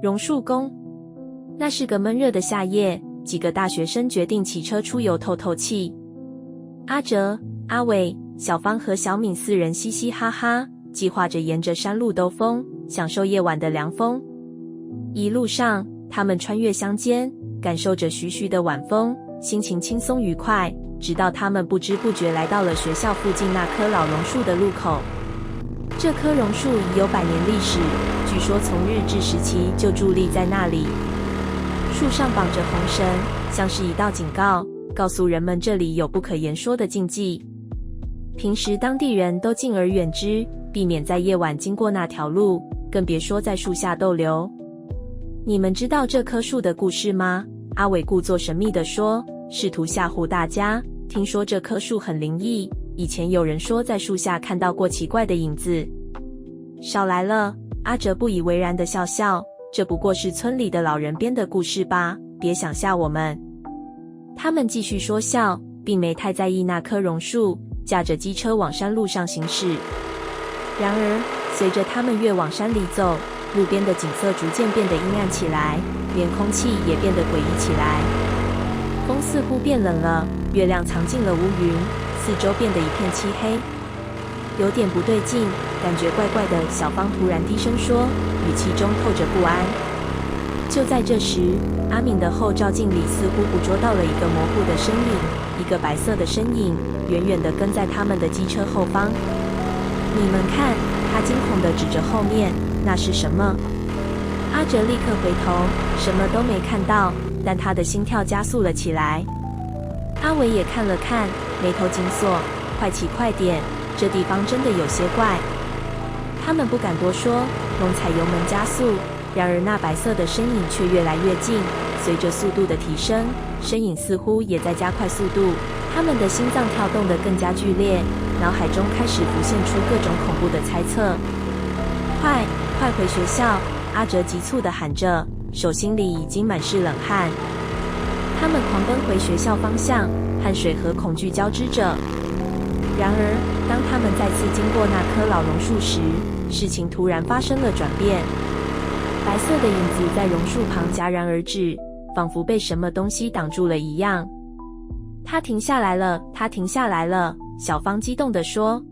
榕树宫。那是个闷热的夏夜，几个大学生决定骑车出游透透气。阿哲、阿伟、小芳和小敏4人嘻嘻哈哈，计划着沿着山路兜风，享受夜晚的凉风。一路上，他们穿越乡间，感受着徐徐的晚风，心情轻松愉快，直到他们不知不觉来到了学校附近那棵老榕树的路口。这棵榕树已有100年历史，据说从日治时期就伫立在那里。树上绑着红绳，像是一道警告，告诉人们这里有不可言说的禁忌。平时当地人都敬而远之，避免在夜晚经过那条路，更别说在树下逗留。你们知道这棵树的故事吗？阿伟故作神秘地说，试图吓唬大家。听说这棵树很灵异，以前有人说在树下看到过奇怪的影子。少来了，阿哲不以为然地笑笑，这不过是村里的老人编的故事吧，别想吓我们。他们继续说笑，并没太在意那棵榕树，驾着机车往山路上行驶。然而，随着他们越往山里走，路边的景色逐渐变得阴暗起来，连空气也变得诡异起来。风似乎变冷了，月亮藏进了乌云，四周变得一片漆黑。有点不对劲，感觉怪怪的。小芳突然低声说，语气中透着不安。就在这时，阿敏的后照镜里似乎捕捉到了一个模糊的身影，一个白色的身影，远远地跟在他们的机车后方。你们看，他惊恐地指着后面，那是什么？阿哲立刻回头，什么都没看到，但他的心跳加速了起来。阿伟也看了看，眉头紧锁，快骑快点，这地方真的有些怪。他们不敢多说，猛踩油门加速，然而那白色的身影却越来越近，随着速度的提升，身影似乎也在加快速度，他们的心脏跳动得更加剧烈，脑海中开始浮现出各种恐怖的猜测。快回学校！阿哲急促地喊着，手心里已经满是冷汗。他们狂奔回学校方向，汗水和恐惧交织着。然而，当他们再次经过那棵老榕树时，事情突然发生了转变。白色的影子在榕树旁戛然而止，仿佛被什么东西挡住了一样。他停下来了，他停下来了！小芳激动地说。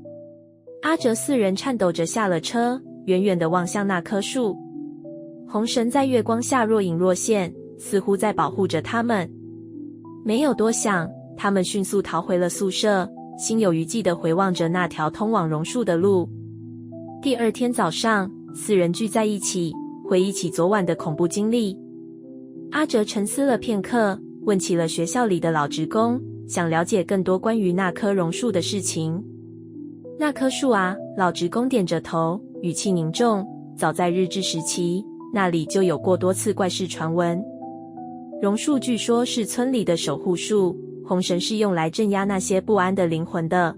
阿哲4人颤抖着下了车，远远地望向那棵树。红绳在月光下若隐若现，似乎在保护着他们。没有多想，他们迅速逃回了宿舍，心有余悸地回望着那条通往榕树的路。第二天早上，4人聚在一起，回忆起昨晚的恐怖经历。阿哲沉思了片刻，问起了学校里的老职工，想了解更多关于那棵榕树的事情。那棵树啊，老职工点着头，语气凝重。早在日治时期，那里就有过多次怪事传闻。榕树据说是村里的守护树，红绳是用来镇压那些不安的灵魂的。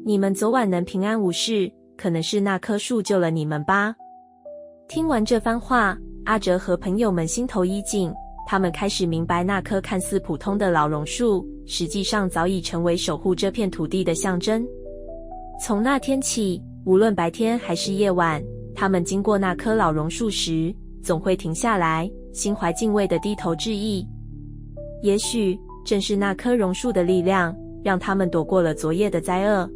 你们昨晚能平安无事，可能是那棵树救了你们吧。听完这番话，阿哲和朋友们心头一紧，他们开始明白那棵看似普通的老榕树，实际上早已成为守护这片土地的象征。从那天起，无论白天还是夜晚，他们经过那棵老榕树时，总会停下来，心怀敬畏地低头致意。也许正是那棵榕树的力量，让他们躲过了昨夜的灾厄。